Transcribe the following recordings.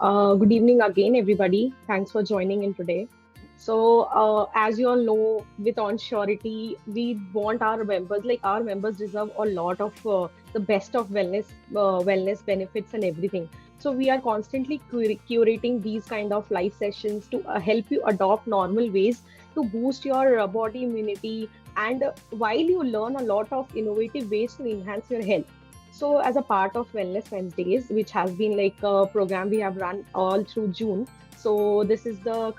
Good evening again, everybody. Thanks for joining in today. As you all know, with Onsurity, we want our members deserve a lot of the best of wellness benefits and everything. So, we are constantly curating these kind of live sessions to help you adopt normal ways to boost your body immunity and while you learn a lot of innovative ways to enhance your health. So, as a part of Wellness Wednesdays, which has been like a program we have run all through June. So this is the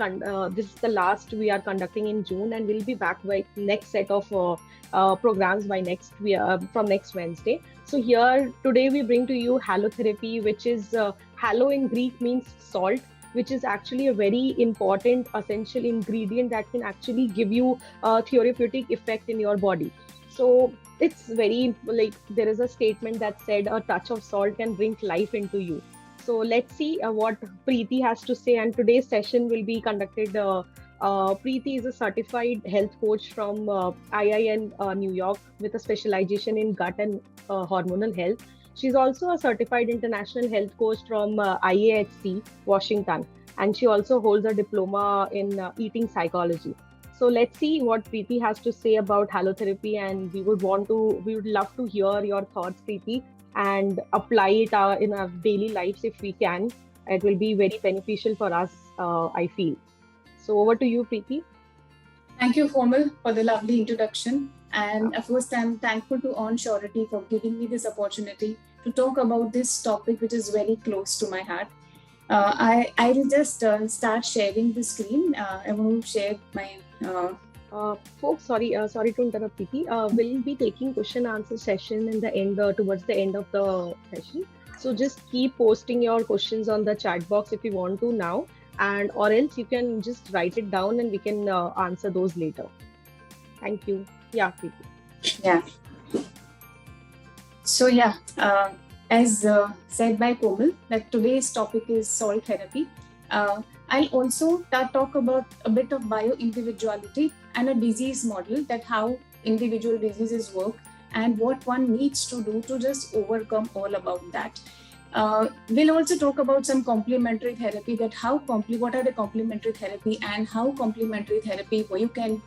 last we are conducting in June, and we'll be back by next set of programs by from next Wednesday. So here today we bring to you halotherapy, which is halo in Greek means salt, which is actually a very important essential ingredient that can actually give you a therapeutic effect in your body. So it's very like there is a statement that said a touch of salt can bring life into you. So let's see what Preeti has to say. And today's session will be conducted. Preeti is a certified health coach from IIN New York with a specialization in gut and hormonal health. She's also a certified international health coach from IAHC, Washington, and she also holds a diploma in eating psychology. So let's see what Preeti has to say about halotherapy, and we would love to hear your thoughts, Preeti, and apply it in our daily lives if we can. It will be very beneficial for us, I feel. So over to you, Preeti. Thank you, Komal, for the lovely introduction. And of course, I'm thankful to Onsurity for giving me this opportunity to talk about this topic, which is very close to my heart. I will just start sharing the screen. I want to share my. Folks, sorry to interrupt, Preeti. We'll be taking question answer session in the end, towards the end of the session. So just keep posting your questions on the chat box if you want to now, and or else you can just write it down and we can answer those later. Thank you. Yeah, Preeti. Yeah. So yeah, as said by Komal, that today's topic is salt therapy. I'll also talk about a bit of bio-individuality and a disease model, that how individual diseases work and what one needs to do to just overcome all about that. We'll also talk about some complementary therapy, that what are the complementary therapy and how complementary therapy where you can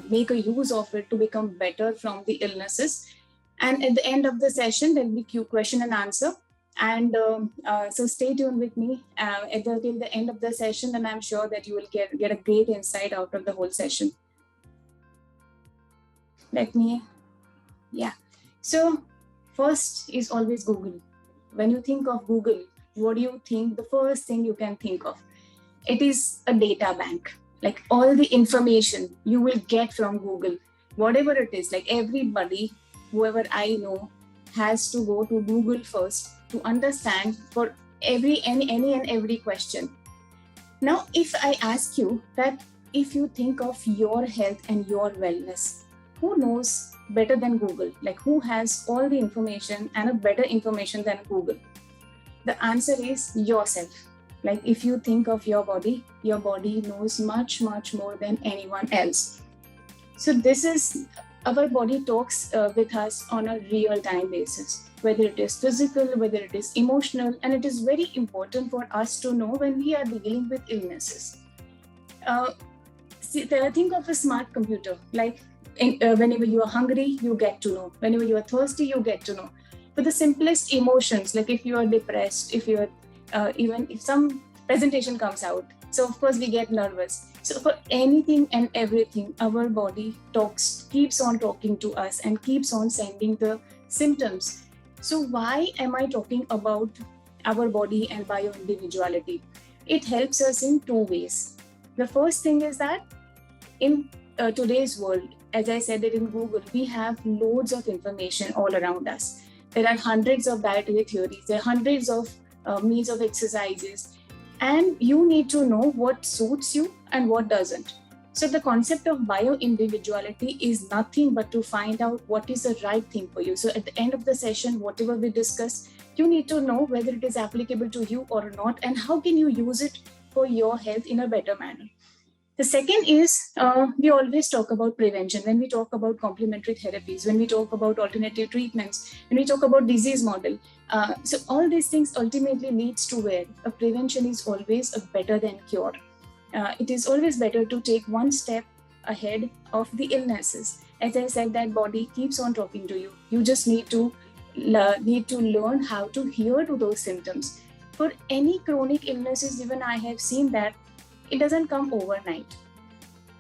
make a use of it to become better from the illnesses. And at the end of the session, there'll be question and answer. And so stay tuned with me till the end of the session, and I'm sure that you will get a great insight out of the whole session. So first is always Google. When you think of Google, what do you think? The first thing you can think of, it is a data bank. Like all the information you will get from Google, whatever it is, like everybody, whoever I know, has to go to Google first to understand for any and every question. Now, if I ask you that if you think of your health and your wellness, who knows better than Google? Like who has all the information and a better information than Google? The answer is yourself. Like if you think of your body knows much, much more than anyone else. So this is, our body talks with us on a real-time basis, whether it is physical, whether it is emotional, and it is very important for us to know when we are dealing with illnesses. Think of a smart computer, like whenever you are hungry, you get to know. Whenever you are thirsty, you get to know. For the simplest emotions, like if you are depressed, if you are, even if some presentation comes out, so of course we get nervous. So for anything and everything, our body keeps on talking to us and keeps on sending the symptoms. So why am I talking about our body and bio-individuality? It helps us in two ways. The first thing is that in today's world, as I said it in Google, we have loads of information all around us. There are hundreds of dietary theories, there are hundreds of means of exercises, and you need to know what suits you and what doesn't. So the concept of bio-individuality is nothing but to find out what is the right thing for you. So at the end of the session, whatever we discuss, you need to know whether it is applicable to you or not, and how can you use it for your health in a better manner. The second is we always talk about prevention when we talk about complementary therapies, when we talk about alternative treatments, when we talk about disease model. So all these things ultimately leads to where a prevention is always a better than cure. It is always better to take one step ahead of the illnesses. As I said, that body keeps on talking to you. You just need to learn how to hear to those symptoms. For any chronic illnesses, even I have seen that it doesn't come overnight.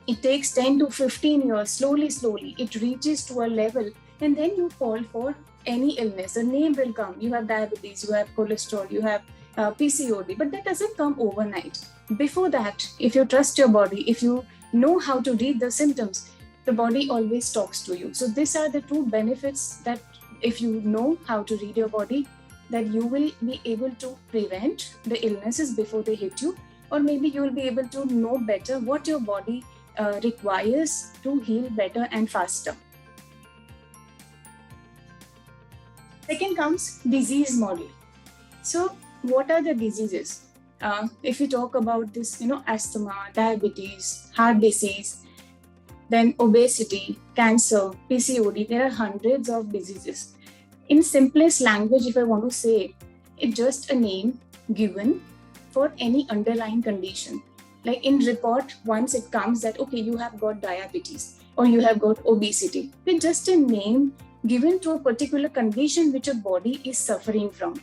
It takes 10 to 15 years, slowly, it reaches to a level, and then you fall for any illness. A name will come. You have diabetes, you have cholesterol, you have PCOD, but that doesn't come overnight. Before that, if you trust your body, if you know how to read the symptoms, the body always talks to you. So these are the two benefits that if you know how to read your body, that you will be able to prevent the illnesses before they hit you, or maybe you will be able to know better what your body requires to heal better and faster. Second comes disease model. So what are the diseases? If we talk about this, asthma, diabetes, heart disease, then obesity, cancer, PCOD, there are hundreds of diseases. In simplest language, if I want to say, it's just a name given for any underlying condition. Like in report, once it comes that, okay, you have got diabetes or you have got obesity, it's just a name given to a particular condition which your body is suffering from.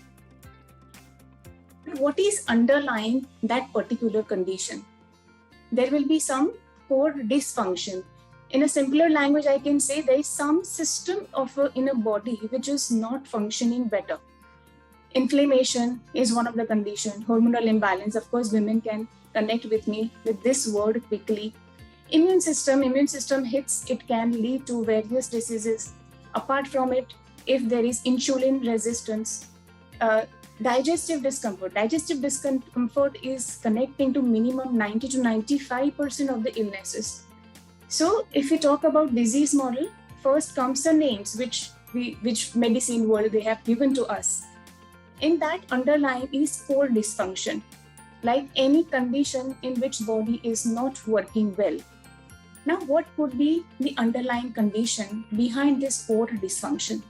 What is underlying that particular condition? There will be some core dysfunction. In a simpler language, I can say there is some system in a body which is not functioning better. Inflammation is one of the conditions. Hormonal imbalance, of course, women can connect with me with this word quickly. Immune system hits, it can lead to various diseases. Apart from it, if there is insulin resistance, digestive discomfort is connecting to minimum 90 to 95% of the illnesses. So if we talk about disease model, first comes the names which medicine world they have given to us. In that underlying is core dysfunction, like any condition in which body is not working well. Now, what could be the underlying condition behind this core dysfunction?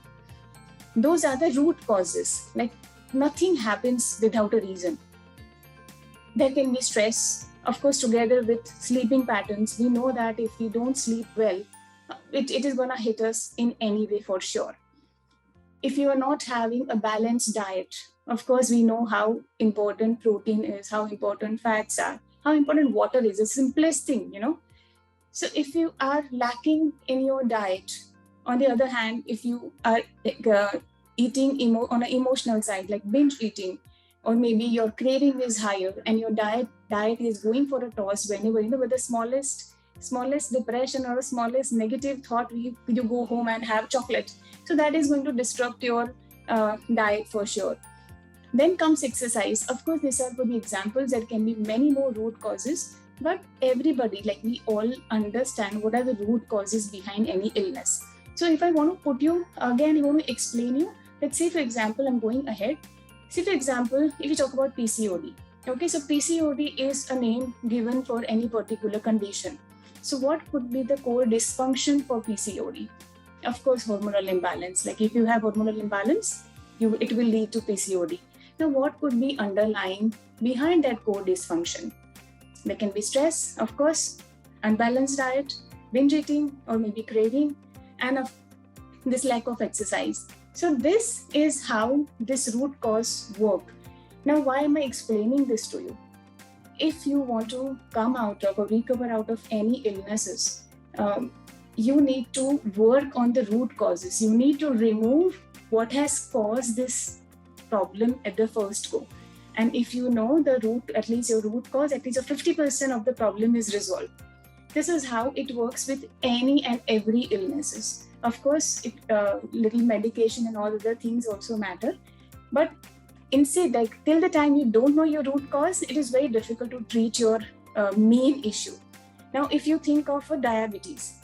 Those are the root causes. Like nothing happens without a reason. There can be stress, of course, together with sleeping patterns. We know that if we don't sleep well, it is going to hit us in any way for sure. If you are not having a balanced diet, of course, we know how important protein is, how important fats are, how important water is, the simplest thing, So if you are lacking in your diet, on the other hand, if you are eating on an emotional side, like binge eating, or maybe your craving is higher and your diet is going for a toss whenever, with the smallest depression or smallest negative thought, you go home and have chocolate. So that is going to disrupt your diet for sure. Then comes exercise. Of course, these are for the examples. There can be many more root causes, but everybody, like we all understand what are the root causes behind any illness. So if I want to put you, again, I want to explain you. Let's say, for example, I'm going ahead. See, for example, if you talk about PCOD. Okay, so PCOD is a name given for any particular condition. So what could be the core dysfunction for PCOD? Of course, hormonal imbalance. Like if you have hormonal imbalance, it will lead to PCOD. Now, what could be underlying behind that core dysfunction? There can be stress, of course, unbalanced diet, binge eating, or maybe craving, and this lack of exercise. So this is how this root cause work. Now, why am I explaining this to you? If you want to come out of or recover out of any illnesses, you need to work on the root causes. You need to remove what has caused this problem at the first go. And if you know the root, at least your root cause, at least 50% of the problem is resolved. This is how it works with any and every illnesses. Of course, little medication and all other things also matter. But instead, like till the time you don't know your root cause, it is very difficult to treat your main issue. Now, if you think of a diabetes,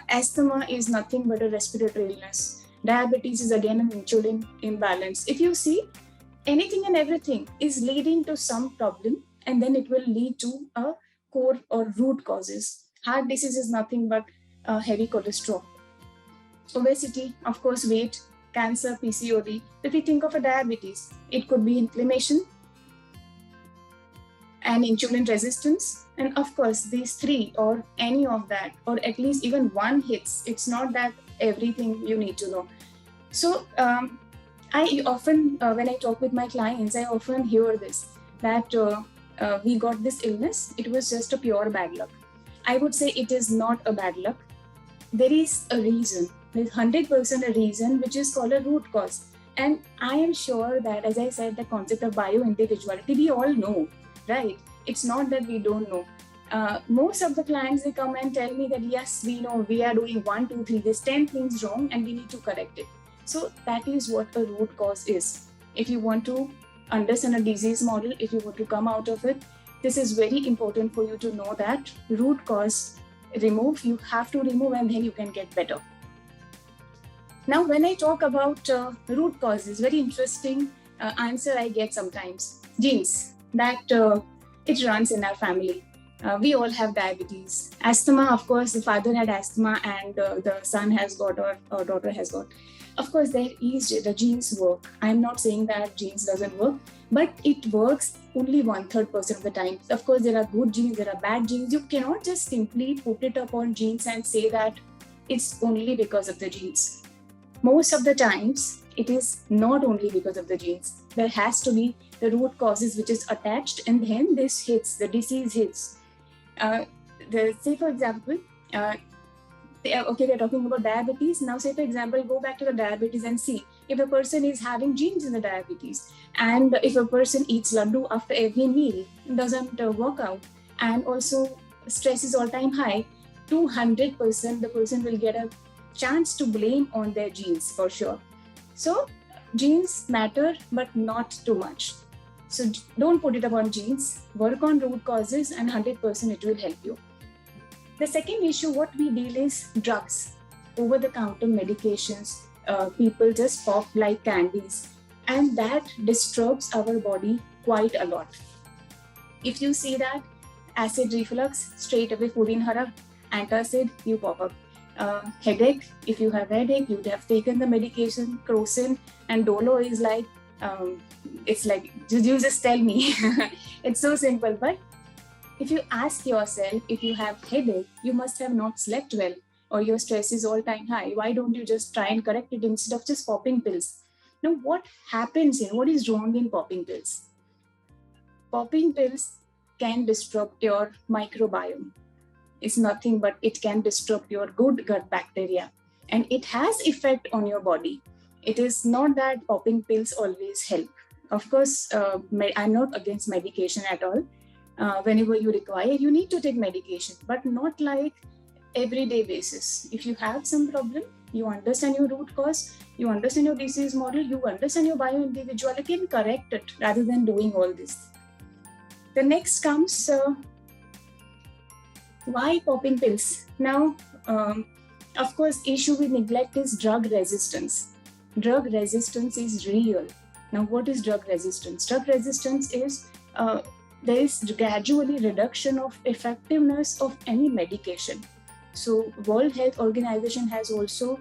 asthma is nothing but a respiratory illness. Diabetes is again an insulin imbalance. If you see, anything and everything is leading to some problem and then it will lead to a core or root causes. Heart disease is nothing but heavy cholesterol. Obesity, of course, weight, cancer, PCOD. If we think of a diabetes, it could be inflammation and insulin resistance. And of course, these three or any of that, or at least even one hits, it's not that everything you need to know. So I often, when I talk with my clients, I often hear this, that we got this illness, it was just a pure bad luck. I would say it is not a bad luck. There is a reason. There's 100% a reason, which is called a root cause. And I am sure that, as I said, the concept of bio-individuality, we all know, right? It's not that we don't know. Most of the clients, they come and tell me that, yes, we know we are doing 1, 2, 3, there's 10 things wrong and we need to correct it. So that is what a root cause is. If you want to understand a disease model, if you want to come out of it, this is very important for you to know that root cause remove, you have to remove, and then you can get better. Now, when I talk about root causes, very interesting answer I get sometimes. Genes, that it runs in our family. We all have diabetes. Asthma, of course, the father had asthma and the son has got or daughter has got. Of course, there is the genes work. I'm not saying that genes doesn't work, but it works only 1/3% of the time. Of course, there are good genes, there are bad genes. You cannot just simply put it up on genes and say that it's only because of the genes. Most of the times, it is not only because of the genes. There has to be the root causes which is attached, and then this hits, the disease hits. Say for example, okay, we're talking about diabetes. Now, say for example, go back to the diabetes and see if a person is having genes in the diabetes, and if a person eats laddu after every meal, doesn't work out, and also stress is all-time high, 200% the person will get a chance to blame on their genes for sure. So genes matter, but not too much. So don't put it upon genes, work on root causes, and 100% it will help you. The second issue, what we deal is drugs, over-the-counter medications. People just pop like candies, and that disturbs our body quite a lot. If you see that acid reflux, straight away food in hara, antacid, you pop up. Headache, if you have headache, you'd have taken the medication, Crocin and Dolo is like, it's like, you just tell me. It's so simple, but if you ask yourself, if you have headache, you must have not slept well, or your stress is all-time high. Why don't you just try and correct it instead of just popping pills? Now, what happens in, what is wrong in popping pills? Popping pills can disrupt your microbiome. It's nothing but it can disrupt your good gut bacteria, and it has effect on your body. It is not that popping pills always help. Of course, I'm not against medication at all. Whenever you require, you need to take medication, but not like everyday basis. If you have some problem, you understand your root cause, you understand your disease model, you understand your bio-individuality, and correct it rather than doing all this. The next comes, why popping pills? Now, of course, issue with neglect is drug resistance. Drug resistance is real. Now, what is drug resistance? Drug resistance is there is gradually reduction of effectiveness of any medication. So World Health Organization has also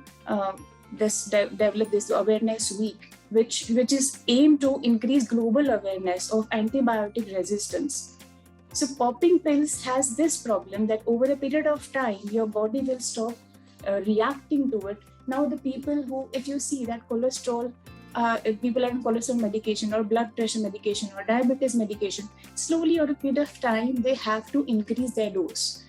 developed this awareness week, which is aimed to increase global awareness of antibiotic resistance. So popping pills has this problem that over a period of time, your body will stop reacting to it. Now the people who, if you see that cholesterol, if people are on cholesterol medication or blood pressure medication or diabetes medication, slowly over a period of time, they have to increase their dose.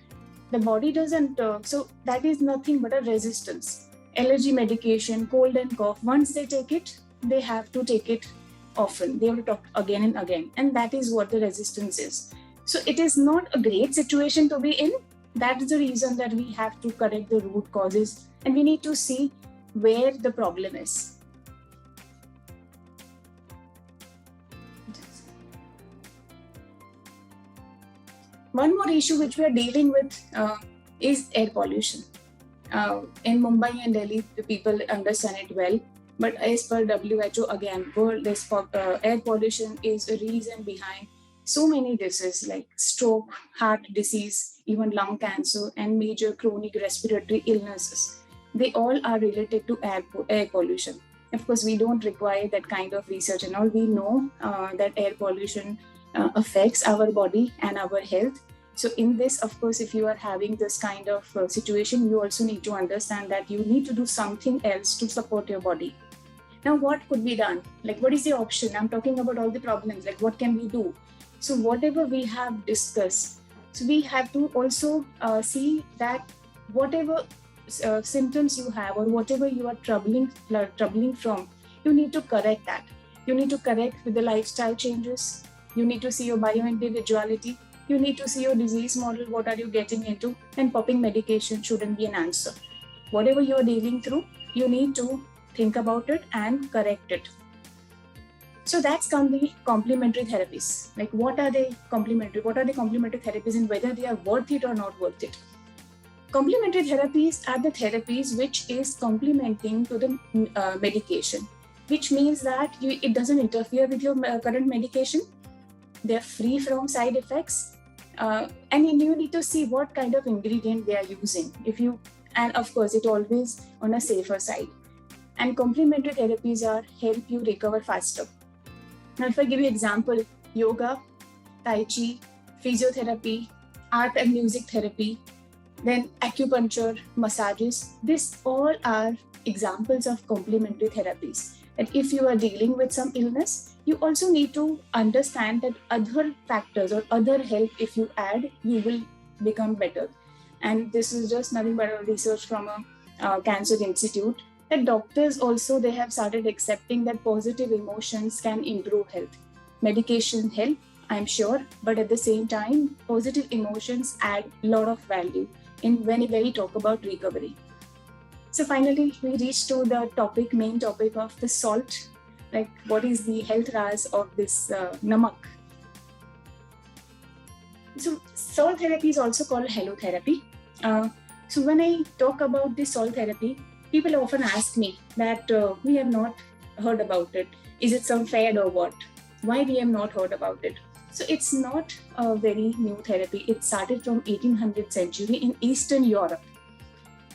The body doesn't, so that is nothing but a resistance. Allergy medication, cold and cough, once they take it, they have to take it often. They have to talk again and again. And that is what the resistance is. So it is not a great situation to be in. That is the reason that we have to correct the root causes and we need to see where the problem is. One more issue which we are dealing with is air pollution. In Mumbai and Delhi, the people understand it well. But as per WHO, again, air pollution is a reason behind So many diseases like stroke, heart disease, even lung cancer, and major chronic respiratory illnesses, they all are related to air pollution. Of course, we don't require that kind of research and all. We know that air pollution affects our body and our health. So in this, of course, if you are having this kind of situation, you also need to understand that you need to do something else to support your body. Now, what could be done? Like, what is the option? I'm talking about all the problems. Like, what can we do? So, whatever we have discussed, so we have to also see that whatever symptoms you have or whatever you are troubling from, you need to correct that. You need to correct with the lifestyle changes. You need to see your bio-individuality. You need to see your disease model. What are you getting into? And popping medication shouldn't be an answer. Whatever you're dealing through, you need to think about it and correct it. So that's the complementary therapies. Like, what are they complementary? What are the complementary therapies and whether they are worth it or not worth it? Complementary therapies are the therapies which is complementing to the medication, which means that it doesn't interfere with your current medication. They're free from side effects. And you need to see what kind of ingredient they are using. And of course, it always on a safer side. And complementary therapies help you recover faster. Now, if I give you example, yoga, tai chi, physiotherapy, art and music therapy, then acupuncture, massages, these all are examples of complementary therapies. And if you are dealing with some illness, you also need to understand that other factors or other help, if you add, you will become better. And this is just nothing but a research from a cancer institute. That doctors also, they have started accepting that positive emotions can improve health. Medication help, I'm sure, but at the same time, positive emotions add a lot of value when we talk about recovery. So finally, we reach to the main topic of the salt. Like, what is the health raz of this namak? So salt therapy is also called halotherapy. So when I talk about the salt therapy, people often ask me that we have not heard about it. Is it some fad or what? Why we have not heard about it? So it's not a very new therapy. It started from 1800th century in Eastern Europe,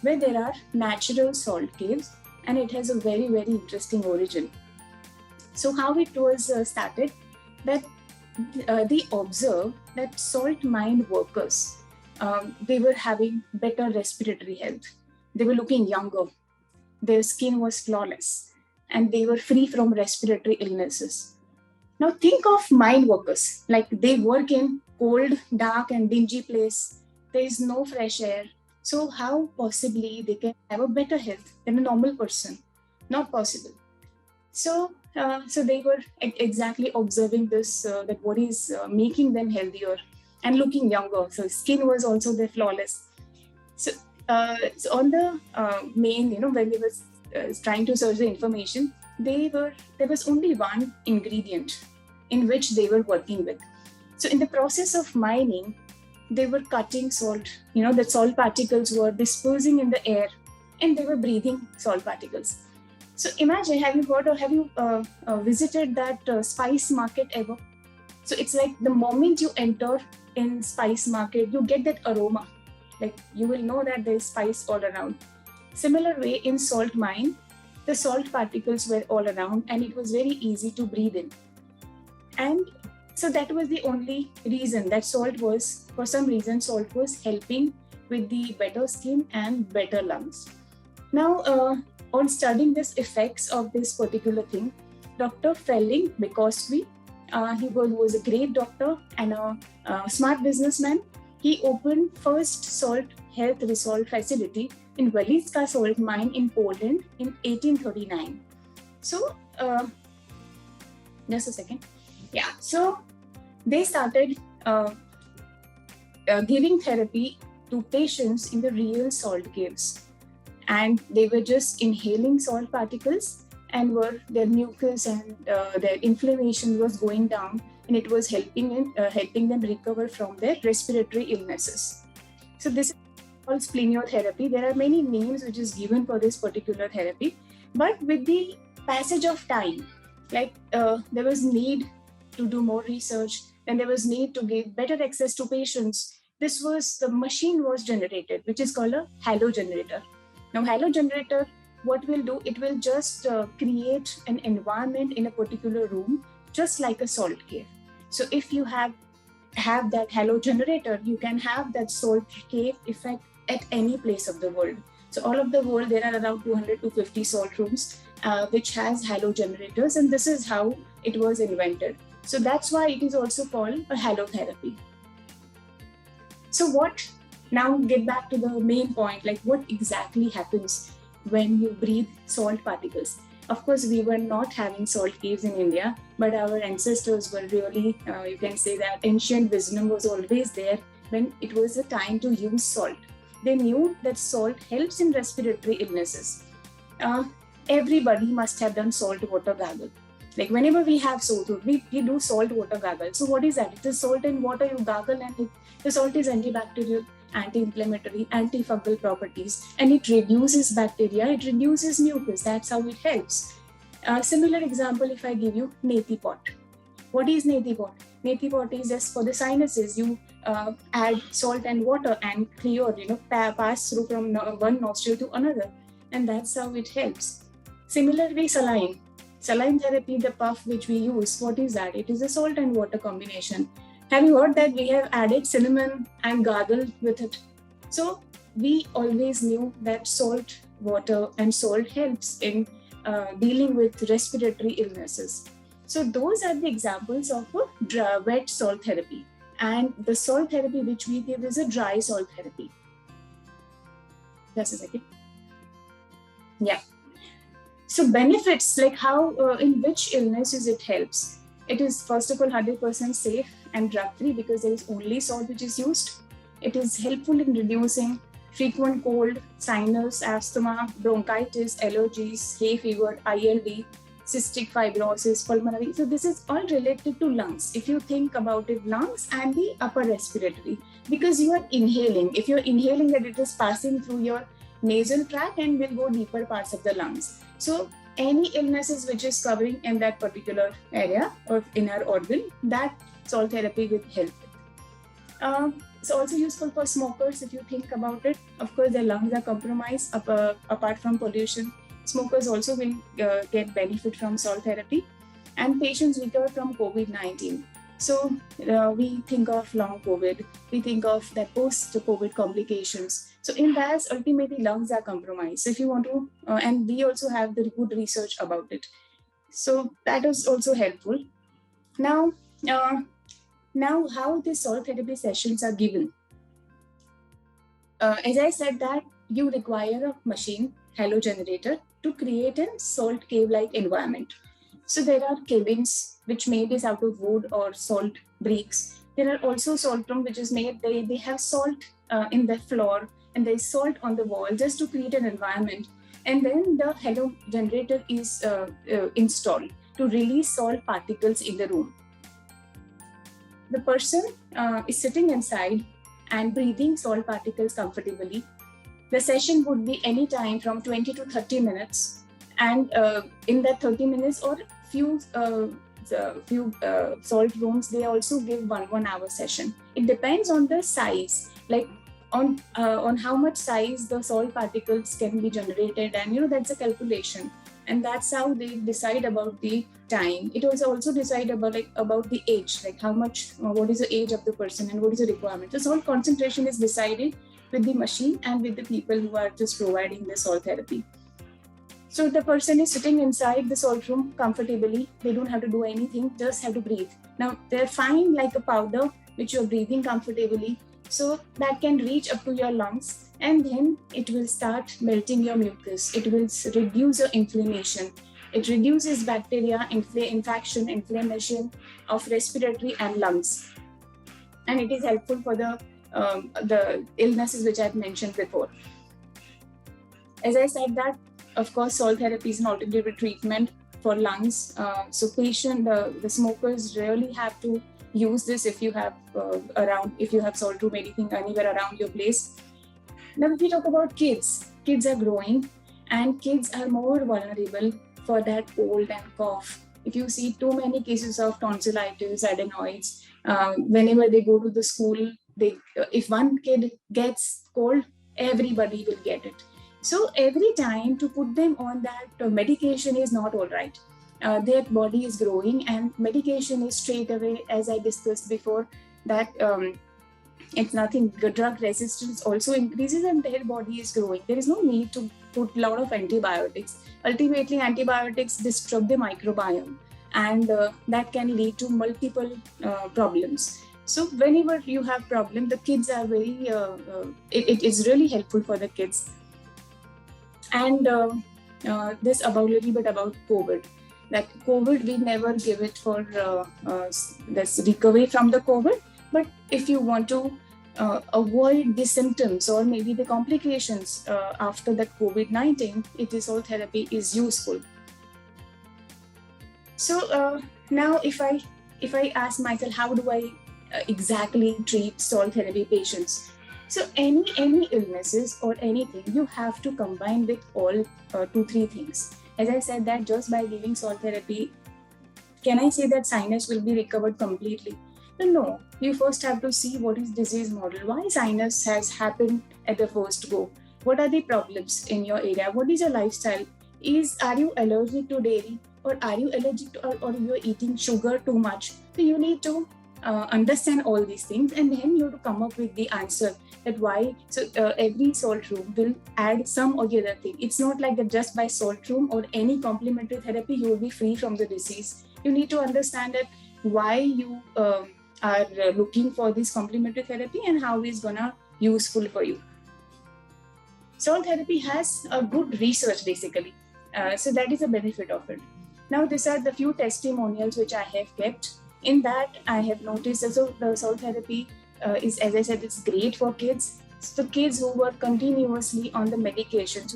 where there are natural salt caves, and it has a very, very interesting origin. So how it was started, that they observed that salt mine workers, they were having better respiratory health. They were looking younger. Their skin was flawless, and they were free from respiratory illnesses. Now think of mine workers, like they work in cold, dark and dingy place. There is no fresh air. So how possibly they can have a better health than a normal person? Not possible. So they were exactly observing this, that what is making them healthier and looking younger. So skin was also their flawless. So on the main, when they were trying to search the information, there was only one ingredient in which they were working with. So in the process of mining, they were cutting salt. The salt particles were dispersing in the air, and they were breathing salt particles. So imagine, have you heard or have you visited that spice market ever? So it's like the moment you enter in spice market, you get that aroma. Like, you will know that there is spice all around. Similar way, in salt mine, the salt particles were all around, and it was very easy to breathe in. And so that was the only reason that for some reason, salt was helping with the better skin and better lungs. Now, on studying this effects of this particular thing, Dr. Felling Bekoswi, he was a great doctor and a smart businessman. He opened first salt health result facility in Walizka salt mine in Poland in 1839. So, just a second. Yeah, so they started giving therapy to patients in the real salt caves. And they were just inhaling salt particles, and their mucus and their inflammation was going down, and it was helping them recover from their respiratory illnesses. So this is called splenotherapy. There are many names which is given for this particular therapy, but with the passage of time, there was need to do more research. when there was need to give better access to patients, the machine was generated, which is called a halo generator. Now, halo generator, what will do, it will just create an environment in a particular room, just like a salt cave. So if you have that halo generator, you can have that salt cave effect at any place of the world. So all of the world, there are around 200 to 50 salt rooms, which has halo generators, and this is how it was invented. So that's why it is also called a halotherapy. So now get back to the main point, like what exactly happens when you breathe salt particles. Of course, we were not having salt caves in India, but our ancestors were really, you can say that ancient wisdom was always there when it was a time to use salt. They knew that salt helps in respiratory illnesses. Everybody must have done salt water gargle. Like whenever we have sore throat, we do salt water gargle. So what is that? It is salt and water you gargle, and the salt is antibacterial, anti-inflammatory, antifungal properties, and it reduces bacteria, it reduces mucus. That's how it helps. Similar example, if I give you neti pot. What is neti pot? Neti pot is just for the sinuses. You add salt and water and clear, pass through from one nostril to another, and that's how it helps. Similarly, saline therapy, the puff which we use, what is that? It is a salt and water combination. Have you heard that we have added cinnamon and gargled with it? So we always knew that salt, water, and salt helps in dealing with respiratory illnesses. So those are the examples of a wet salt therapy. And the salt therapy which we give is a dry salt therapy. Just a second. Yeah. So benefits, like how, in which illnesses it helps. It is first of all 100% safe and drug-free because there is only salt which is used. It is helpful in reducing frequent cold, sinus, asthma, bronchitis, allergies, hay fever, ILD, cystic fibrosis, pulmonary. So this is all related to lungs. If you think about it, lungs and the upper respiratory, because you are inhaling. If you're inhaling, that it is passing through your nasal tract and will go deeper parts of the lungs. So any illnesses which is covering in that particular area or in our organ, that salt therapy will help. It's also useful for smokers if you think about it. Of course, their lungs are compromised apart from pollution. Smokers also will get benefit from salt therapy, and patients recover from COVID-19. So we think of long COVID, we think of that post-COVID complications. So in that, ultimately lungs are compromised. So if you want to, and we also have the good research about it. So that is also helpful. Now how the salt therapy sessions are given. As I said that you require a machine, halo generator, to create a salt cave-like environment. So there are cabins which made is out of wood or salt bricks. There are also salt room which is made, they have salt in the floor and there is salt on the wall just to create an environment. And then the halo generator is installed to release salt particles in the room. The person is sitting inside and breathing salt particles comfortably. The session would be any time from 20 to 30 minutes. And in that 30 minutes or few salt rooms, they also give one hour session. It depends on the size, like on how much size the salt particles can be generated, and that's a calculation, and that's how they decide about the time. It also decide about the age, like how much, what is the age of the person and what is the requirement. The salt concentration is decided with the machine and with the people who are just providing the salt therapy. So the person is sitting inside the salt room comfortably. They don't have to do anything, just have to breathe. Now they're fine like a powder which you're breathing comfortably. So that can reach up to your lungs, and then it will start melting your mucus. It will reduce your inflammation. It reduces bacteria, inflammation of respiratory and lungs. And it is helpful for the illnesses which I've mentioned before. As I said that, of course, salt therapy is an alternative treatment for lungs. So the smokers really have to use this if you have salt room, anything anywhere around your place. Now, if we talk about kids are growing and kids are more vulnerable for that cold and cough. If you see too many cases of tonsillitis, adenoids, Whenever they go to the school, if one kid gets cold, everybody will get it. So every time to put them on that medication is not all right. Their body is growing, and medication is straight away, as I discussed before, that it's nothing. Drug resistance also increases, and their body is growing. There is no need to put a lot of antibiotics. Ultimately, antibiotics disrupt the microbiome, and that can lead to multiple problems. So whenever you have problem, the kids are very. It is really helpful for the kids. And this about little bit about COVID. That COVID, we never give it for this recovery from the COVID. But if you want to avoid the symptoms or maybe the complications after that COVID-19, salt therapy is useful. So now, if I ask myself, how do I exactly treat salt therapy patients? So any illnesses or anything, you have to combine with all 2-3 things. As I said, that just by giving salt therapy, can I say that sinus will be recovered completely? No, you first have to see what is disease model. Why sinus has happened at the first go? What are the problems in your area? What is your lifestyle? Are you allergic to dairy, or are you allergic to, or you're eating sugar too much? So you need to understand all these things, and then you have to come up with the answer that why. So every salt room will add some or the other thing. It's not like that just by salt room or any complementary therapy you will be free from the disease. You need to understand that why you are looking for this complementary therapy and how it's gonna useful for you. Salt therapy has a good research basically, so that is a benefit of it. Now these are the few testimonials which I have kept. In that, I have noticed also the salt therapy is, as I said, it's great for kids. So kids who were continuously on the medications,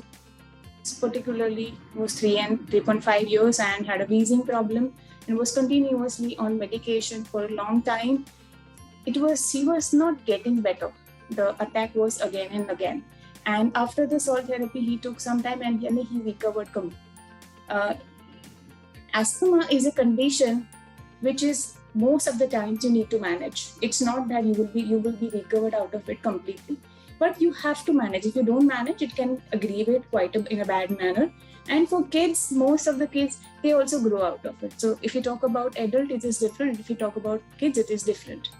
particularly was 3.5 years and had a wheezing problem and was continuously on medication for a long time. He was not getting better. The attack was again and again. And after the salt therapy, he took some time and then he recovered completely. Asthma is a condition which is most of the times you need to manage. It's not that you will be recovered out of it completely, but you have to manage. If you don't manage, it can aggravate in a bad manner. And for kids, most of the kids, they also grow out of it. So if you talk about adult, it is different. If you talk about kids, it is different.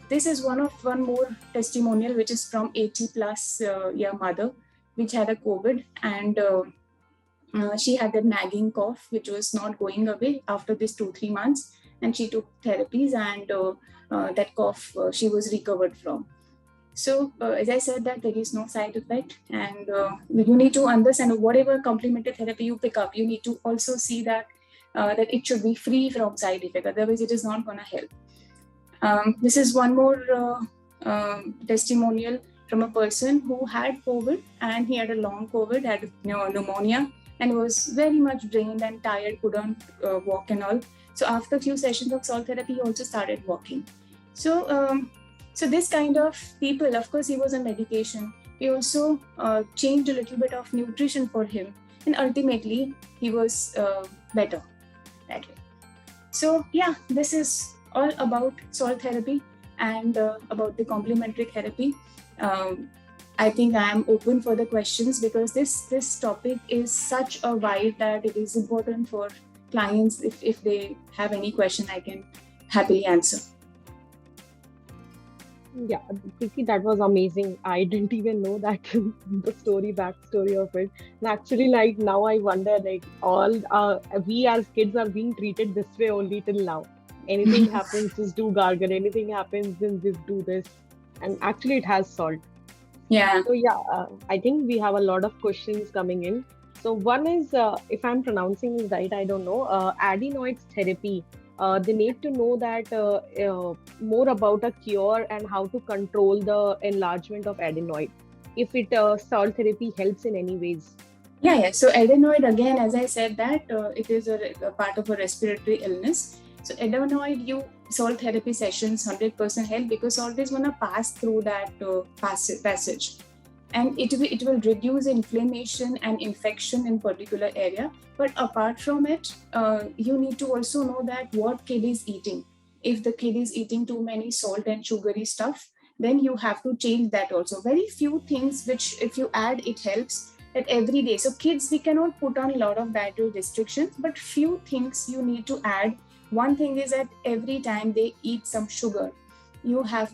This is one more testimonial, which is from 80+ year mother, which had a COVID, and she had that nagging cough, which was not going away after this 2-3 months. And she took therapies, and that cough she was recovered from. So as I said, that there is no side effect, and you need to understand whatever complementary therapy you pick up, you need to also see that it should be free from side effect. Otherwise, it is not going to help. This is one more testimonial from a person who had COVID, and he had a long COVID, had pneumonia, and was very much drained and tired, couldn't walk and all. So after a few sessions of salt therapy, he also started walking. So this kind of people, of course, he was on medication. We also changed a little bit of nutrition for him, and ultimately he was better that way. So yeah, this is all about salt therapy and about the complementary therapy. I think I am open for the questions, because this topic is such a wide that it is important for clients. If they have any question, I can happily answer. Yeah, Preeti, that was amazing. I didn't even know that the backstory of it. And actually, like now I wonder, like all we as kids are being treated this way only till now. Anything happens, just do gargle. Anything happens, then just do this. And actually, it has salt. Yeah. So yeah, I think we have a lot of questions coming in. So one is, if I'm pronouncing it right, I don't know, adenoids therapy. They need to know that more about a cure and how to control the enlargement of adenoid. If salt therapy helps in any ways. Yeah. So adenoid, again, as I said, that it is a part of a respiratory illness. So adenoid, salt therapy sessions 100% help, because salt is going to pass through that passage. And it will reduce inflammation and infection in particular area. But apart from it, you need to also know that what kid is eating. If the kid is eating too many salt and sugary stuff, then you have to change that also. Very few things which if you add, it helps that every day. So kids, we cannot put on a lot of dietary restrictions, but few things you need to add. One thing is that every time they eat some sugar,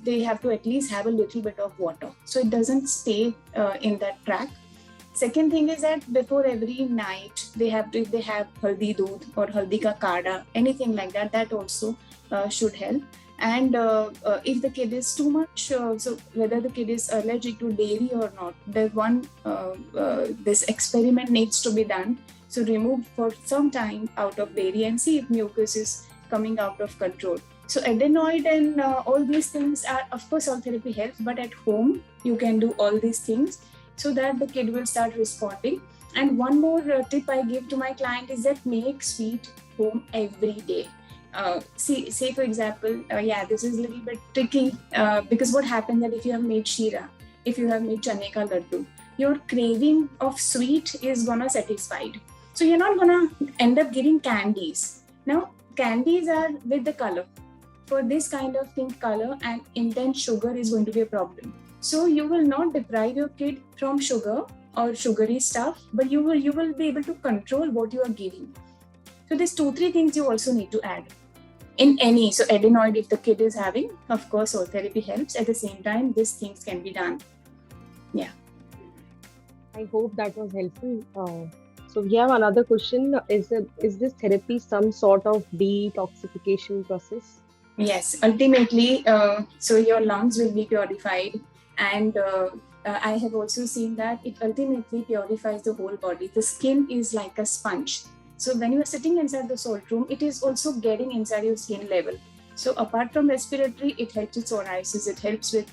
they have to at least have a little bit of water, so it doesn't stay in that track. Second thing is that before every night they have to, if they have haldi doodh or haldi ka kada, anything like that, that also should help. And if the kid is too much, so whether the kid is allergic to dairy or not, there's one this experiment needs to be done. So remove for some time out of dairy and see if mucus is coming out of control. So adenoid and all these things are, of course, all therapy helps, but at home you can do all these things so that the kid will start responding. And one more tip I give to my client is that make sweet home every day. Say for example, this is a little bit tricky because what happens that if you have made shira, if you have made chane ka laddu, your craving of sweet is gonna satisfied. So you're not gonna end up giving candies. Now candies are with the color. For this kind of thing, color and intense sugar is going to be a problem. So you will not deprive your kid from sugar or sugary stuff, but you will be able to control what you are giving. So there's 2-3 things you also need to add in any. So adenoid, if the kid is having, of course, all therapy helps. At the same time, these things can be done. Yeah. I hope that was helpful. So we have another question. Is this therapy some sort of detoxification process? Yes, ultimately, so your lungs will be purified, and I have also seen that it ultimately purifies the whole body. The skin is like a sponge. So when you are sitting inside the salt room, it is also getting inside your skin level. So apart from respiratory, it helps with psoriasis, it helps with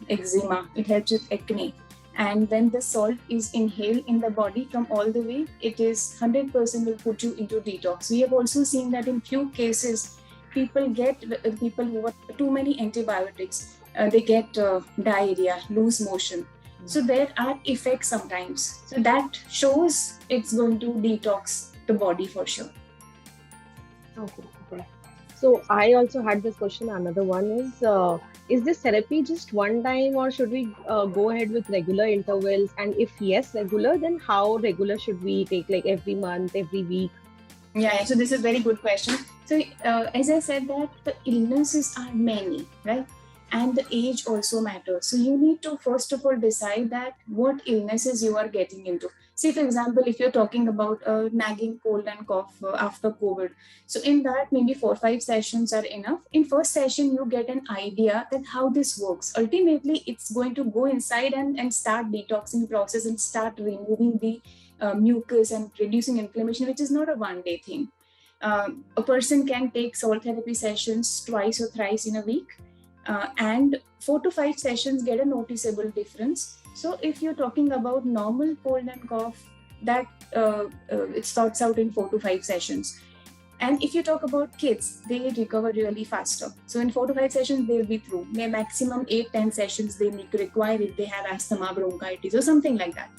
eczema, it helps with acne. And when the salt is inhaled in the body from all the way, it is 100% will put you into detox. We have also seen that in few cases, people who have too many antibiotics, they get diarrhea, lose motion. So there are effects sometimes. So that shows it's going to detox the body for sure. Okay. So I also had this question. Another one is this therapy just one time, or should we go ahead with regular intervals? And if yes, regular, then how regular should we take? Like every month, every week? Yeah, so this is a very good question. So as I said that the illnesses are many, right? And the age also matters. So you need to first of all decide that what illnesses you are getting into. Say for example, if you're talking about a nagging cold and cough after COVID, so in that maybe 4-5 sessions are enough. In first session, you get an idea that how this works. Ultimately, it's going to go inside and start detoxing process and start removing the mucus and reducing inflammation, which is not a one-day thing. A person can take salt therapy sessions twice or thrice in a week, and 4 to 5 sessions get a noticeable difference. So if you're talking about normal cold and cough, that it starts out in 4 to 5 sessions. And if you talk about kids, they recover really faster. So in 4 to 5 sessions, they'll be through. May maximum 8-10 sessions they need to require if they have asthma, bronchitis, or something like that.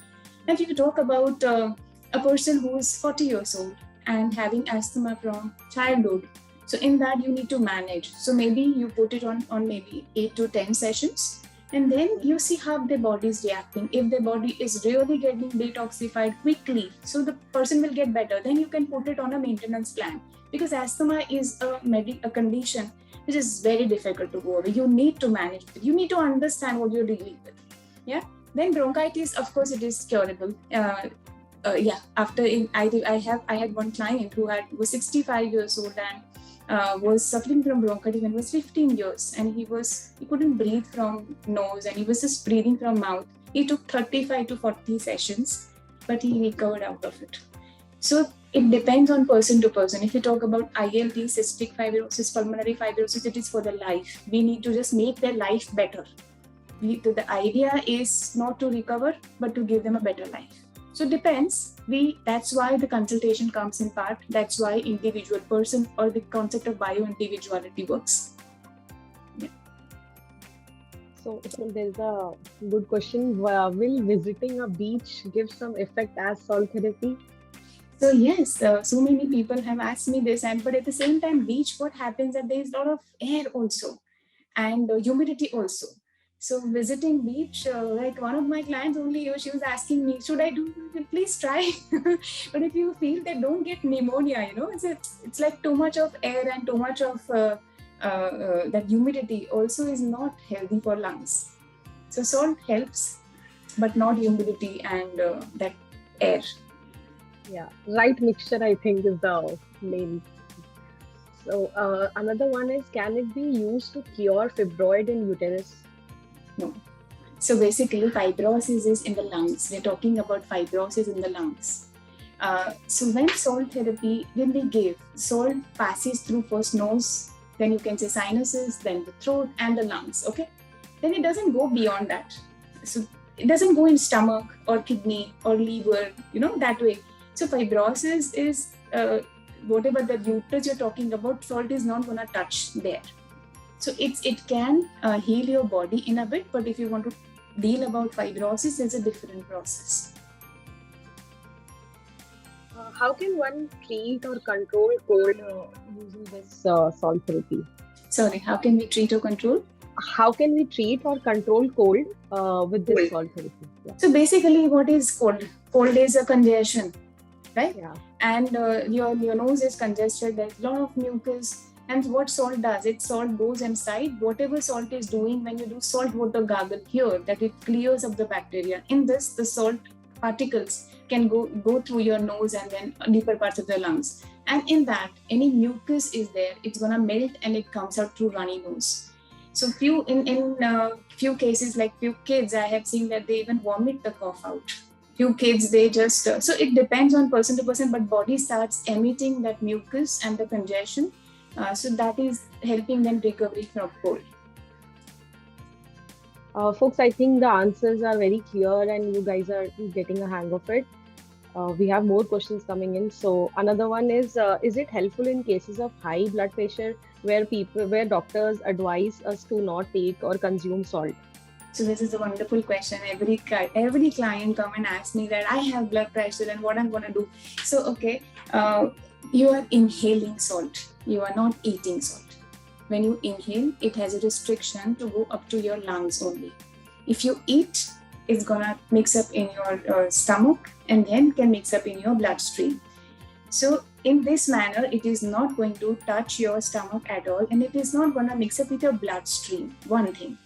And if you talk about a person who is 40 years old and having asthma from childhood, so in that you need to manage. So maybe you put it on maybe 8 to 10 sessions, and then you see how the body is reacting. If the body is really getting detoxified quickly, so the person will get better, then you can put it on a maintenance plan. Because asthma is a condition which is very difficult to go over. You need to manage it. You need to understand what you're dealing with. Yeah. Then bronchitis, of course, it is curable. I had one client who was 65 years old and was suffering from bronchitis when he was 15 years, and he couldn't breathe from nose and he was just breathing from mouth. He took 35 to 40 sessions, but he recovered out of it. So it depends on person to person. If you talk about ILD, cystic fibrosis, pulmonary fibrosis, it is for the life. We need to just make their life better. The idea is not to recover, but to give them a better life. So it depends. That's why the consultation comes in part. That's why individual person or the concept of bio-individuality works. Yeah. So there's a good question. Will visiting a beach give some effect as salt therapy? So yes, so many people have asked me this, and but at the same time, beach, what happens that there is a lot of air also, and humidity also. So visiting beach, like one of my clients only, she was asking me, should I do? Please try. But if you feel that, don't get pneumonia, it's like too much of air and too much of that humidity also is not healthy for lungs. So salt helps, but not humidity and that air. Yeah, right mixture, I think, is the main. So another one is, can it be used to cure fibroid in uterus? No. So basically, fibrosis is in the lungs. We're talking about fibrosis in the lungs. So when salt therapy, when they give, salt passes through first nose, then you can say sinuses, then the throat and the lungs. Okay, then it doesn't go beyond that. So it doesn't go in stomach or kidney or liver, that way. So fibrosis is whatever the uterus you're talking about, salt is not gonna touch there. So it can heal your body in a bit, but if you want to deal about fibrosis, it's a different process. How can one treat or control cold using this salt therapy? Sorry, how can we treat or control? How can we treat or control cold with this salt therapy? Yeah. So basically, what is cold? Cold is a congestion, right? Yeah. And your nose is congested. There's a lot of mucus. And what salt does, salt goes inside. Whatever salt is doing when you do salt water gargle here, that it clears up the bacteria. In this, the salt particles can go through your nose and then deeper parts of the lungs. And in that, any mucus is there, it's gonna melt and it comes out through runny nose. So few cases, like few kids, I have seen that they even vomit the cough out. Few kids, they just so it depends on person to person, but body starts emitting that mucus and the congestion. So that is helping them recovery from cold. Folks, I think the answers are very clear and you guys are getting a hang of it. We have more questions coming in. So another one is it helpful in cases of high blood pressure where doctors advise us to not take or consume salt? So this is a wonderful question. Every client come and ask me that I have blood pressure and what I'm going to do. So, okay, you are inhaling salt. You are not eating salt. When you inhale, it has a restriction to go up to your lungs only. If you eat, it's gonna mix up in your stomach and then can mix up in your bloodstream. So in this manner, it is not going to touch your stomach at all, and it is not gonna mix up with your bloodstream. One thing.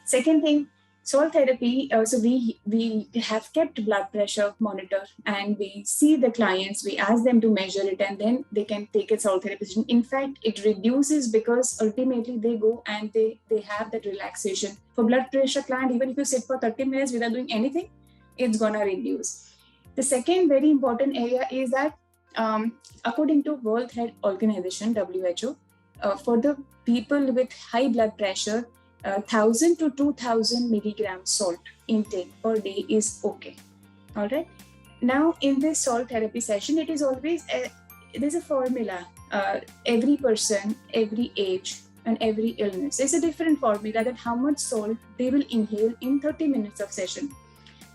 Second thing, salt therapy, so we have kept blood pressure monitor and we see the clients, we ask them to measure it and then they can take a salt therapy session. In fact, it reduces because ultimately they go and they have that relaxation. For blood pressure client, even if you sit for 30 minutes without doing anything, it's gonna reduce. The second very important area is that according to World Health Organization, WHO, for the people with high blood pressure, 1,000 to 2,000 milligrams salt intake per day is okay. All right. Now, in this salt therapy session, it is always there's a formula. Every person, every age, and every illness. There's a different formula that how much salt they will inhale in 30 minutes of session,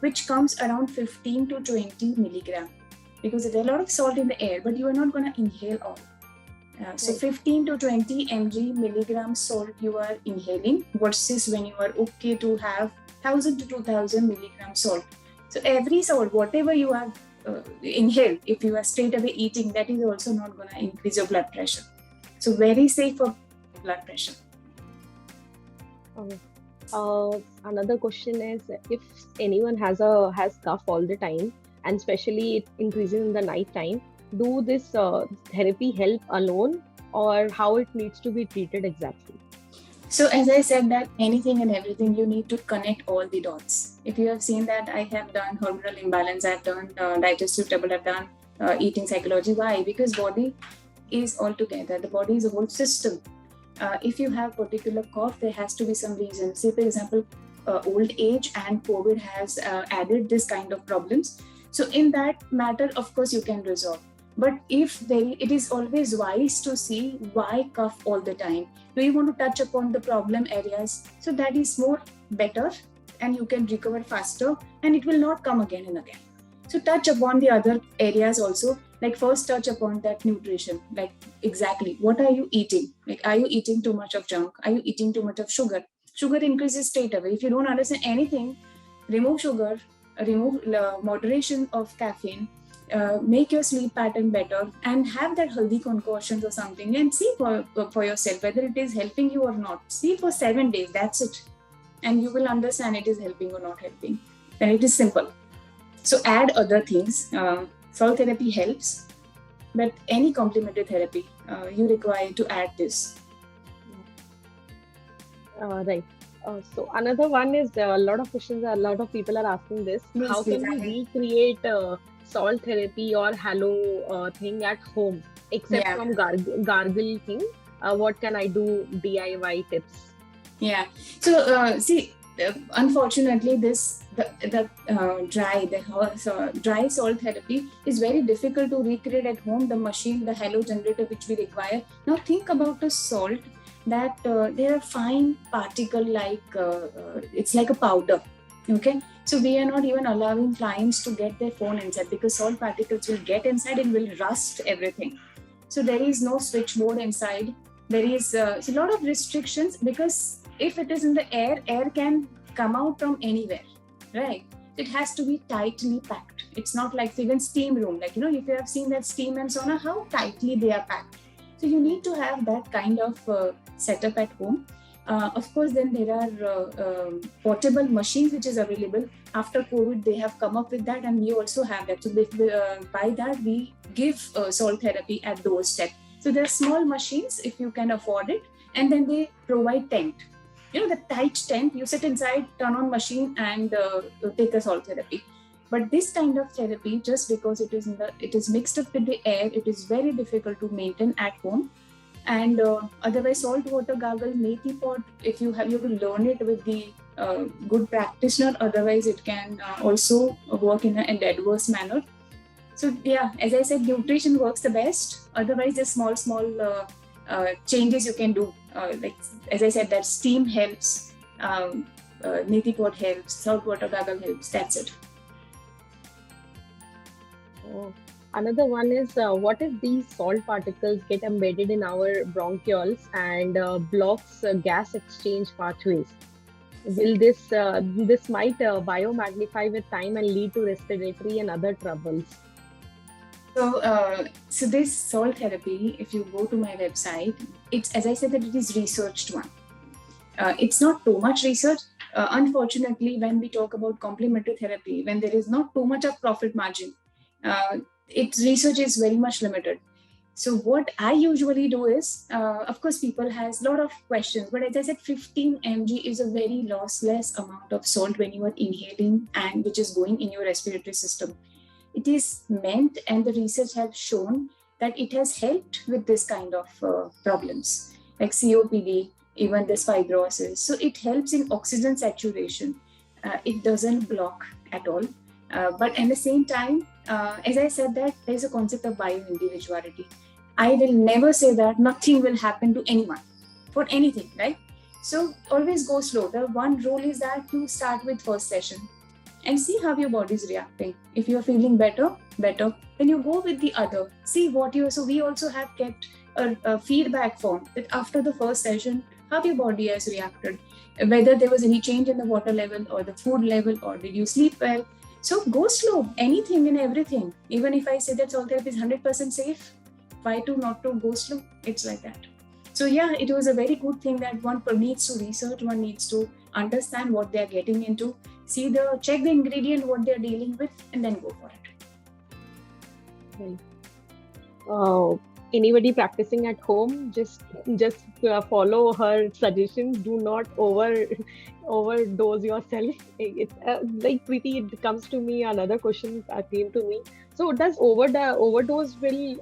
which comes around 15 to 20 milligram. Because there's a lot of salt in the air, but you are not going to inhale all. So 15 to 20 mg milligram salt you are inhaling versus when you are okay to have 1,000 to 2,000 milligram salt. So every salt, whatever you have inhaled, if you are straight away eating, that is also not going to increase your blood pressure. So very safe for blood pressure. Another question is, if anyone has cough all the time and especially it increases in the night time, do this therapy help alone or how it needs to be treated exactly? So as I said, that anything and everything, you need to connect all the dots. If you have seen that I have done hormonal imbalance, I've done digestive trouble, I've done eating psychology. Why? Because body is all together. The body is a whole system. If you have particular cough, there has to be some reason. Say for example, old age and COVID has added this kind of problems. So in that matter, of course, you can resolve. But if it is always wise to see why cough all the time. Do you want to touch upon the problem areas? So that is more better and you can recover faster and it will not come again and again. So touch upon the other areas also. Like first touch upon that nutrition, like exactly what are you eating? Like, are you eating too much of junk? Are you eating too much of sugar? Sugar increases straight away. If you don't understand anything, remove sugar, remove moderation of caffeine, make your sleep pattern better, and have that healthy concoctions or something, and see for yourself whether it is helping you or not. See for 7 days, that's it, and you will understand it is helping or not helping. And it is simple. So add other things. Salt therapy helps, but any complementary therapy, you require to add this. Right. So another one is a lot of questions. A lot of people are asking this. Yes, How please. can we recreate salt therapy or halo thing at home, except Yeah. from gargle thing? What can I do? DIY tips. Yeah. So see, unfortunately, dry salt therapy is very difficult to recreate at home. The machine, the halo generator which we require. Now think about the salt that they are fine particle like it's like a powder. Okay. So we are not even allowing clients to get their phone inside, because salt particles will get inside and will rust everything. So there is no switchboard inside. There is a lot of restrictions, because if it is in the air can come out from anywhere, right? It has to be tightly packed. It's not like even steam room, like, if you have seen that steam and sauna, how tightly they are packed. So you need to have that kind of setup at home. Of course, then there are portable machines which is available. After COVID, they have come up with that, and we also have that. So by that, we give salt therapy at those steps. So there are small machines if you can afford it, and then they provide tent. The tight tent, you sit inside, turn on machine, and take a salt therapy. But this kind of therapy, just because it is mixed up with the air, it is very difficult to maintain at home. And otherwise, salt water gargle, methi pot, if you have to learn it with the good practitioner. Otherwise, it can also work in an adverse manner. So yeah, as I said, nutrition works the best. Otherwise, there's small changes you can do. Like as I said, that steam helps, methi pot helps, salt water gargle helps. That's it. Oh. Another one is what if these salt particles get embedded in our bronchioles and blocks gas exchange pathways? Will this might biomagnify with time and lead to respiratory and other troubles? So this salt therapy, if you go to my website, it's, as I said, that it is researched one. It's not too much research. Unfortunately, when we talk about complementary therapy, when there is not too much of profit margin, its research is very much limited. So what I usually do is, of course, people has a lot of questions, but as I said, 15 mg is a very lossless amount of salt when you are inhaling, and which is going in your respiratory system. It is meant, and the research has shown that it has helped with this kind of problems like COPD, even this fibrosis. So it helps in oxygen saturation. It doesn't block at all. But at the same time, as I said, that there's a concept of bio-individuality. I will never say that nothing will happen to anyone for anything, right? So always go slow. The one rule is that you start with first session and see how your body is reacting. If you're feeling better, then you go with the other. See what you. So we also have kept a feedback form that after the first session, how your body has reacted, whether there was any change in the water level or the food level, or did you sleep well. So go slow, anything and everything. Even if I say that salt therapy is 100% safe, why to not to go slow? It's like that. So yeah, it was a very good thing that one needs to research, one needs to understand what they're getting into, check the ingredient, what they're dealing with, and then go for Right. Anybody practicing at home, just follow her suggestions. Do not overdose yourself. It's like Preeti, it comes to me. Another question came to me. So does overdose will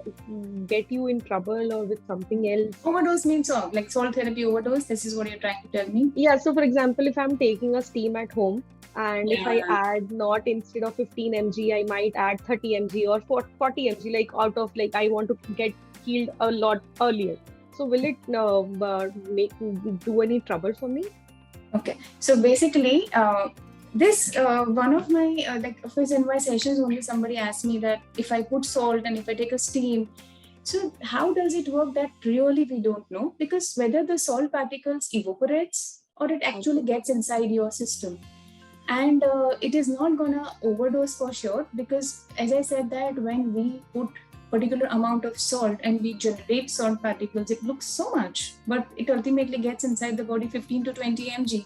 get you in trouble or with something else? Overdose means like salt therapy overdose. This is what you're trying to tell me. Yeah. So for example, if I'm taking a steam at home, and if I add not instead of 15 mg, I might add 30 mg or 40 mg, like out of like I want to get healed a lot earlier. So will it do any trouble for me? Okay. So basically, This one of my like of course in my sessions only somebody asked me that if I put salt and if I take a steam, so how does it work? That really we don't know, because whether the salt particles evaporates or it actually Okay. gets inside your system, and it is not gonna overdose for sure, because as I said that when we put particular amount of salt and we generate salt particles, it looks so much, but it ultimately gets inside the body 15 to 20 mg.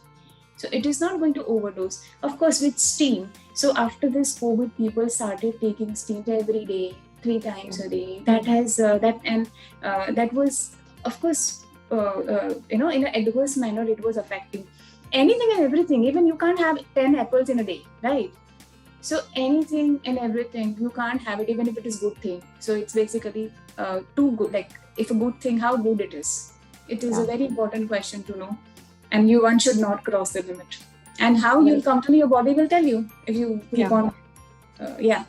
So it is not going to overdose. Of course, with steam. So after this COVID, people started taking steam every day, 3 times a day. That has that was, of course, in an adverse manner, it was affecting anything and everything. Even you can't have 10 apples in a day, right? So anything and everything, you can't have it, even if it is good thing. So it's basically too good. Like if a good thing, how good it is. It is a Yeah. very important question to know, and one should not cross the limit. And how you'll Right. come to your body will tell you if you keep Yeah. on. Yeah.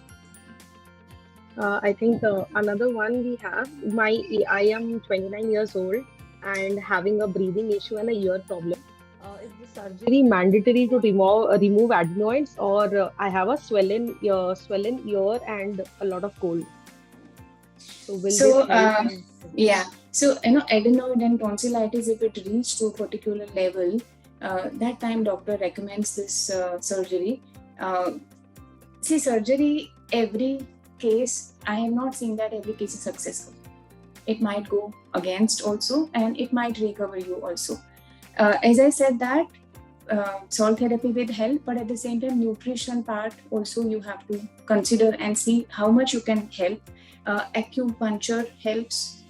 I think another one we have, I am 29 years old and having a breathing issue and a ear problem. Is the surgery mandatory to remove adenoids, or I have a swollen ear and a lot of cold. So will this So help? And yeah. So adenoid and tonsillitis, if it reach to a particular level, that time doctor recommends this surgery. Uh, See, surgery, every case, I am not saying that every case is successful. It might go against also, and it might recover you also. As I said that salt therapy will help, but at the same time, nutrition part also you have to consider and see how much you can help. Acupuncture helps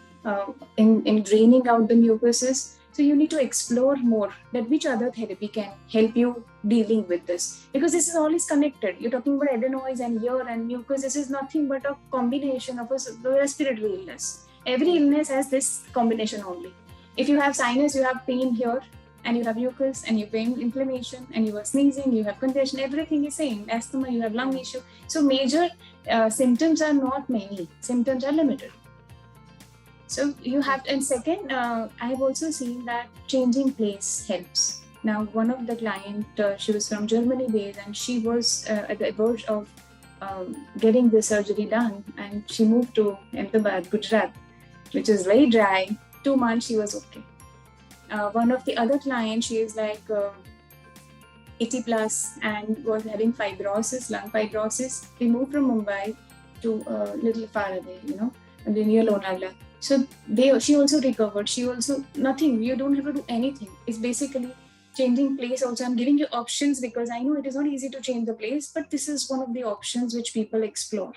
in draining out the mucuses. So you need to explore more that which other therapy can help you dealing with this, because this is all is connected. You're talking about adenoids and ear and mucus. This is nothing but a combination of a respiratory illness. Every illness has this combination only. If you have sinus, you have pain here, and you have mucus, and you have pain, inflammation, and you are sneezing, you have congestion. Everything is same. Asthma, you have lung issue. So major symptoms are not many. Symptoms are limited. So you have to, and second, I've also seen that changing place helps. Now, one of the client, she was from Germany based, and she was at the verge of getting the surgery done, and she moved to Ahmedabad, Gujarat, which is very dry. 2 months, she was okay. One of the other clients, she is like 80 plus and was having fibrosis, lung fibrosis. We moved from Mumbai to a little far away, near Lonavala. So she also recovered. She also, nothing. You don't have to do anything. It's basically changing place also. I'm giving you options because I know it is not easy to change the place, but this is one of the options which people explore.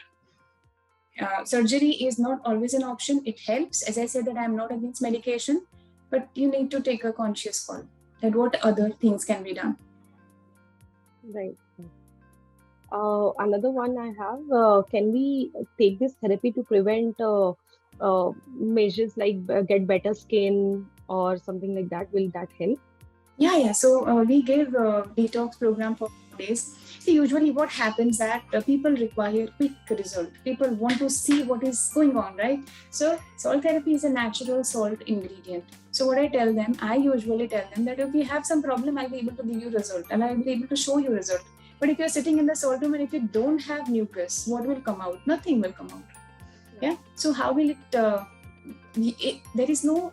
Surgery is not always an option. It helps. As I said that I'm not against medication, but you need to take a conscious call that what other things can be done. right. Another one I have, can we take this therapy to prevent measures like get better skin or something like that? Will that help? Yeah. So we give a detox program for days. See, usually what happens that people require quick result. People want to see what is going on, right? So salt therapy is a natural salt ingredient. So what I usually tell them that if you have some problem, I'll be able to give you result and I'll be able to show you result. But if you're sitting in the salt room and if you don't have mucus, what will come out? Nothing will come out. Yeah. So how will it? There is no.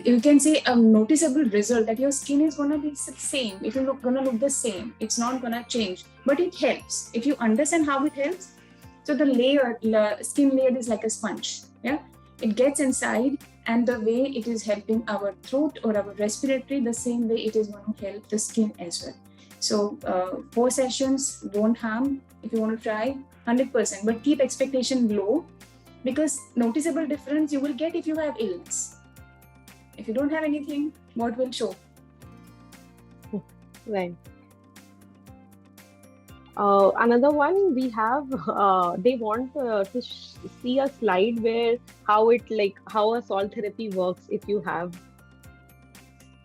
You can say a noticeable result that your skin is gonna be the same. It will gonna look the same. It's not gonna change, but it helps if you understand how it helps. So the skin layer is like a sponge. Yeah, it gets inside, and the way it is helping our throat or our respiratory, the same way it is going to help the skin as well. So 4 sessions won't harm if you want to try 100%, but keep expectation low, because noticeable difference you will get if you have illness. If you don't have anything, what will show? Right. Another one we have, they want to see a slide where how a salt therapy works if you have.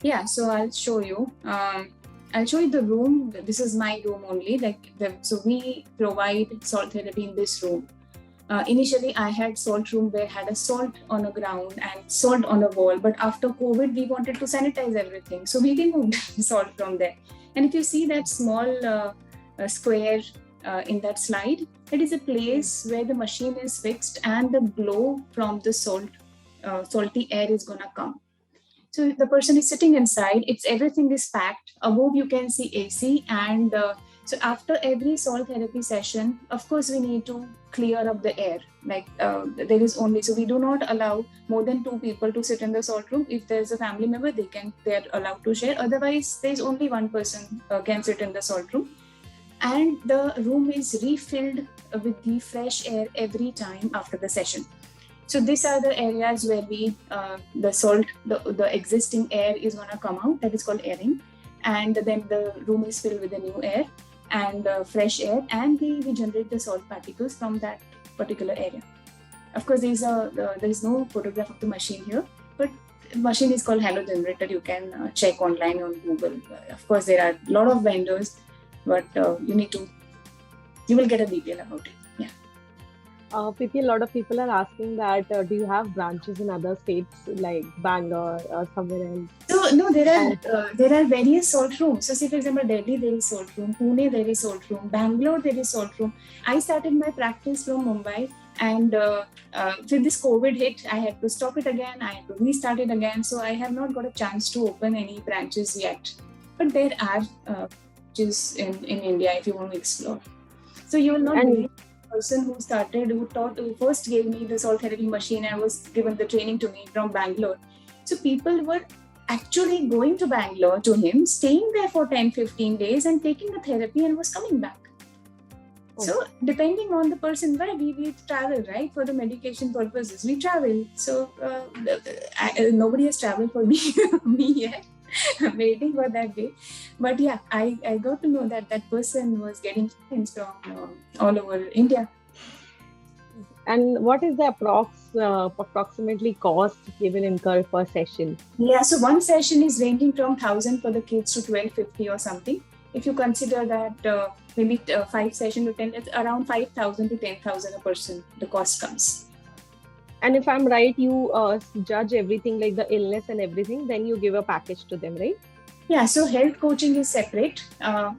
Yeah, so I'll show you. I'll show you the room. This is my room only. So we provide salt therapy in this room. Initially, I had salt room where had a salt on the ground and salt on the wall. But after COVID, we wanted to sanitize everything. So we removed salt from there. And if you see that small square in that slide, it is a place where the machine is fixed and the blow from the salty air is gonna come. So the person is sitting inside, everything is packed. Above you can see AC, and so after every salt therapy session, of course we need to clear up the air. Like there is only, so we do not allow more than 2 people to sit in the salt room. If there's a family member, they're allowed to share. Otherwise, there's only one person can sit in the salt room, and the room is refilled with the fresh air every time after the session. So these are the areas where the existing air is going to come out. That is called airing. And then the room is filled with the new air and fresh air, and we generate the salt particles from that particular area. Of course, there is no photograph of the machine here, but the machine is called Halo Generator. You can check online on Google. Of course, there are a lot of vendors, but you will get a detail about it. Preeti, a lot of people are asking that do you have branches in other states like Bangalore or somewhere else? So no, there are various salt rooms. So say for example, Delhi there is salt room, Pune there is salt room, Bangalore there is salt room. I started my practice from Mumbai, and when this COVID hit, I had to stop it again. I had to restart it again. So I have not got a chance to open any branches yet. But there are branches in India if you want to explore. So you will not believe person who first gave me the salt therapy machine and was given the training to me from Bangalore. So people were actually going to Bangalore to him, staying there for 10-15 days and taking the therapy, and was coming back. Oh. So depending on the person, why we travel, right? For the medication purposes, we travel. So nobody has traveled for me yet. I'm waiting for that day. But yeah, I got to know that person was getting clients from all over India. And what is the approximately cost given incur per session? Yeah, so one session is ranging from 1,000 for the kids to 1,250 or something. If you consider that maybe 5 sessions to 10, it's around 5,000 to 10,000 a person, the cost comes. And if I'm right, you judge everything like the illness and everything, then you give a package to them, right? Yeah, so health coaching is separate,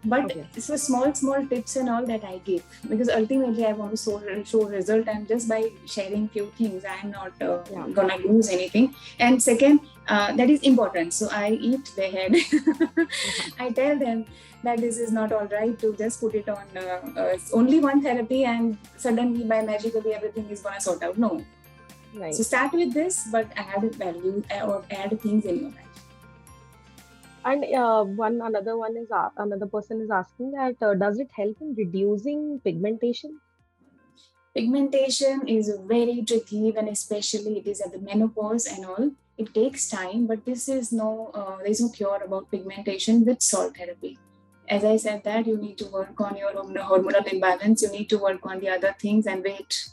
but it's a small tips and all that I give, because ultimately I want to show result, and just by sharing few things, I'm not gonna lose anything. And second, that is important. So I eat their head. I tell them that this is not all right to just put it on only one therapy and suddenly by magically everything is gonna sort out. No. Right. So start with this, but add value or add things in your life. And another person is asking that does it help in reducing pigmentation? Pigmentation is very tricky when especially it is at the menopause and all. It takes time, but this is there's no cure about pigmentation with salt therapy. As I said that you need to work on your hormonal imbalance, you need to work on the other things and wait.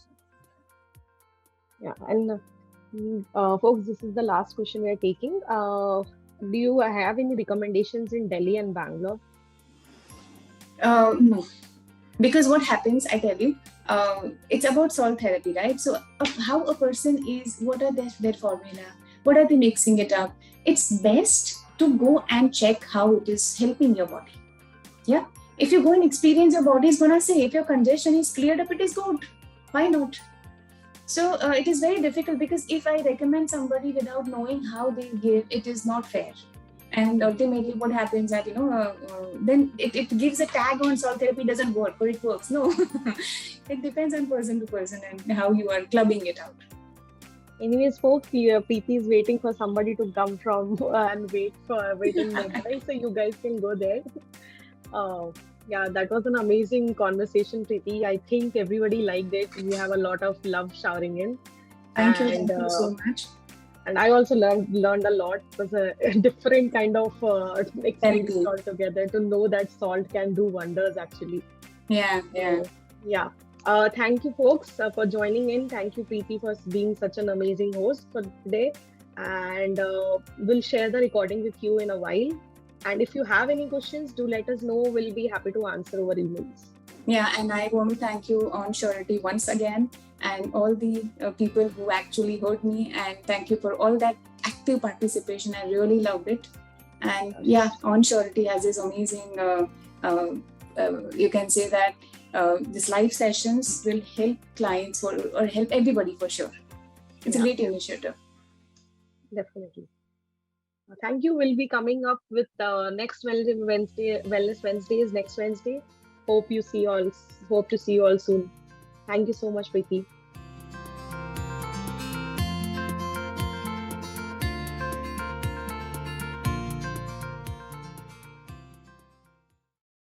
Yeah, and folks, this is the last question we are taking. Do you have any recommendations in Delhi and Bangalore? No, because what happens, I tell you, it's about salt therapy, right? So how a person is, what are their formula? What are they mixing it up? It's best to go and check how it is helping your body. Yeah. If you go and experience, your body is going to say, if your congestion is cleared up, it is good. Why not? So it is very difficult, because if I recommend somebody without knowing how they give, it is not fair. And ultimately what happens that, then it gives a tag on salt therapy doesn't work, or it works. No, it depends on person to person and how you are clubbing it out. Anyways, folks, Preeti is waiting for somebody to come from and wait in Mumbai, so you guys can go there. Yeah, that was an amazing conversation, Preeti. I think everybody liked it. We have a lot of love showering in. Thank you so much. And I also learned a lot. It was a different kind of experience altogether, to know that salt can do wonders actually. Yeah. Thank you, folks, for joining in. Thank you, Preeti, for being such an amazing host for today. And we'll share the recording with you in a while. And if you have any questions, do let us know. We'll be happy to answer over emails. Yeah, and I want to thank you, Onsurity, once again, and all the people who actually heard me. And thank you for all that active participation. I really loved it. And yeah, Yes, Onsurity has this amazing, uh, you can say that this live sessions will help clients or help everybody for sure. It's a yeah, great initiative. definitely. Thank you. We'll be coming up with next Wellness Wednesdays next Wednesday. Hope you see all. Hope to see you all soon. Thank you so much, Preeti.